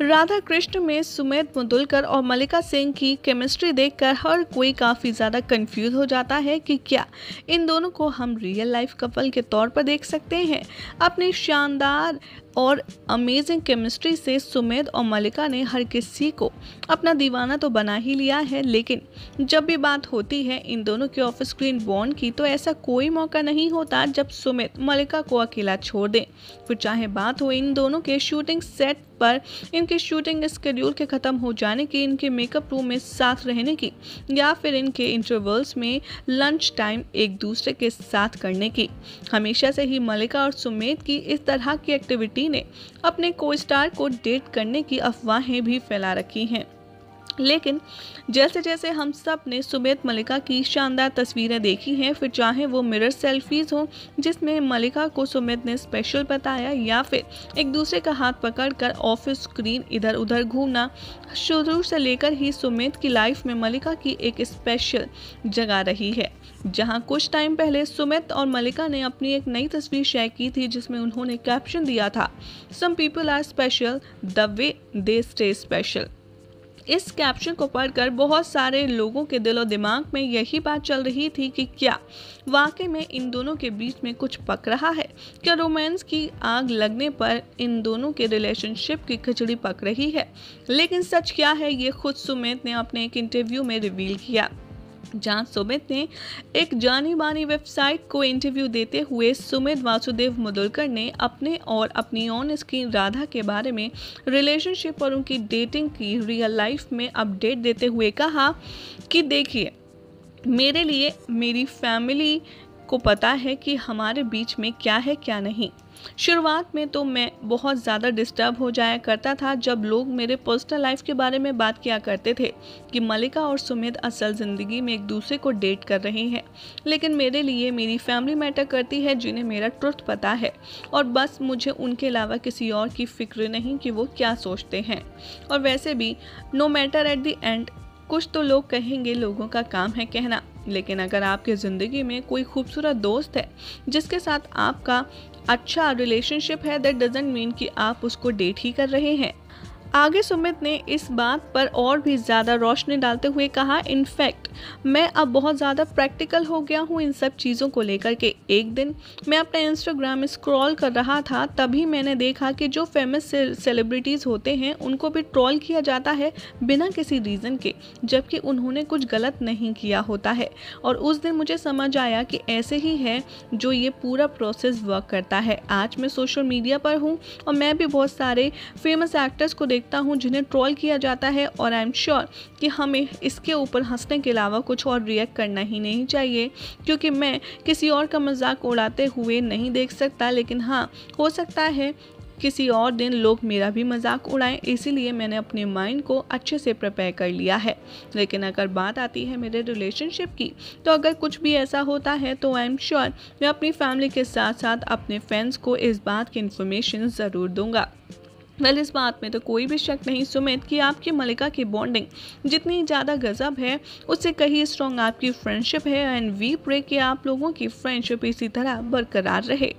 राधा कृष्ण में सुमेध मुंदुलकर और मल्लिका सिंह की केमिस्ट्री देखकर हर कोई काफ़ी ज़्यादा कंफ्यूज हो जाता है कि क्या इन दोनों को हम रियल लाइफ कपल के तौर पर देख सकते हैं। अपनी शानदार और अमेजिंग केमिस्ट्री से सुमेध और मल्लिका ने हर किसी को अपना दीवाना तो बना ही लिया है, लेकिन जब भी बात होती है इन दोनों के ऑफ स्क्रीन बॉन्ड की तो ऐसा कोई मौका नहीं होता जब सुमेध मल्लिका को अकेला छोड़ दें। फिर चाहे बात हो इन दोनों के शूटिंग सेट पर इनके शूटिंग स्केड्यूल के ख़त्म हो जाने की, इनके मेकअप रूम में साथ रहने की, या फिर इनके इंटरवल्स में लंच टाइम एक दूसरे के साथ करने की। हमेशा से ही मल्लिका और सुमेध की इस तरह की एक्टिविटी ने अपने को स्टार को डेट करने की अफवाहें भी फैला रखी हैं। लेकिन जैसे जैसे हम सब ने सुमेध मल्लिका की शानदार तस्वीरें देखी हैं, फिर चाहे वो मिरर सेल्फीज हों जिसमें मल्लिका को सुमेध ने स्पेशल बताया, या फिर एक दूसरे का हाथ पकड़कर ऑफ स्क्रीन इधर उधर घूमना, शुरू से लेकर ही सुमेध की लाइफ में मल्लिका की एक स्पेशल जगह रही है। जहां कुछ टाइम पहले सुमेध और मल्लिका ने अपनी एक नई तस्वीर शेयर की थी जिसमें उन्होंने कैप्शन दिया था, some people are special the way they stay special. इस कैप्शन को पढ़कर बहुत सारे लोगों के दिल और दिमाग में यही बात चल रही थी कि क्या वाकई में इन दोनों के बीच में कुछ पक रहा है, क्या रोमांस की आग लगने पर इन दोनों के रिलेशनशिप की खिचड़ी पक रही है। लेकिन सच क्या है ये खुद सुमेध ने अपने एक इंटरव्यू में रिवील किया, जहां सुमेध ने एक जानी मानी वेबसाइट को इंटरव्यू देते हुए सुमेध वासुदेव मुंदुलकर ने अपने और अपनी ऑन स्क्रीन राधा के बारे में रिलेशनशिप और उनकी डेटिंग की रियल लाइफ में अपडेट देते हुए कहा कि देखिए, मेरे लिए मेरी फैमिली को पता है कि हमारे बीच में क्या है क्या नहीं। शुरुआत में तो मैं बहुत ज़्यादा डिस्टर्ब हो जाया करता था जब लोग मेरे पर्सनल लाइफ के बारे में बात किया करते थे कि मल्लिका और सुमेध असल ज़िंदगी में एक दूसरे को डेट कर रहे हैं, लेकिन मेरे लिए मेरी फैमिली मैटर करती है जिन्हें मेरा ट्रुथ पता है, और बस मुझे उनके अलावा किसी और की फिक्र नहीं कि वो क्या सोचते हैं। और वैसे भी no matter at the end, कुछ तो लोग कहेंगे, लोगों का काम है कहना, लेकिन अगर आपकी ज़िंदगी में कोई खूबसूरत दोस्त है जिसके साथ आपका अच्छा रिलेशनशिप है, दैट डजंट मीन कि आप उसको डेट ही कर रहे हैं। आगे सुमित ने इस बात पर और भी ज़्यादा रोशनी डालते हुए कहा, इनफैक्ट मैं अब बहुत ज़्यादा प्रैक्टिकल हो गया हूँ इन सब चीज़ों को लेकर के। एक दिन मैं अपना इंस्टाग्राम स्क्रॉल कर रहा था, तभी मैंने देखा कि जो फेमस सेलिब्रिटीज़ होते हैं उनको भी ट्रोल किया जाता है बिना किसी रीज़न के, जबकि उन्होंने कुछ गलत नहीं किया होता है। और उस दिन मुझे समझ आया कि ऐसे ही है जो ये पूरा प्रोसेस वर्क करता है। आज मैं सोशल मीडिया पर हूँ और मैं भी बहुत सारे फेमस एक्टर्स को देखता हूँ जिन्हें ट्रोल किया जाता है, और आई एम श्योर कि हमें इसके ऊपर हंसने के अलावा कुछ और रिएक्ट करना ही नहीं चाहिए, क्योंकि मैं किसी और का मजाक उड़ाते हुए नहीं देख सकता। लेकिन हाँ, हो सकता है किसी और दिन लोग मेरा भी मजाक उड़ाएं, इसीलिए मैंने अपने माइंड को अच्छे से प्रिपेयर कर लिया है। लेकिन अगर बात आती है मेरे रिलेशनशिप की, तो अगर कुछ भी ऐसा होता है तो आई एम श्योर मैं अपनी फैमिली के साथ साथ अपने फ्रेंड्स को इस बात की इन्फॉर्मेशन ज़रूर दूंगा। इस बात में तो कोई भी शक नहीं सुमित कि आपकी मल्लिका की बॉन्डिंग जितनी ज़्यादा गजब है, उससे कहीं स्ट्रॉन्ग आपकी फ्रेंडशिप है, एंड वी प्रे कि आप लोगों की फ्रेंडशिप इसी तरह बरकरार रहे।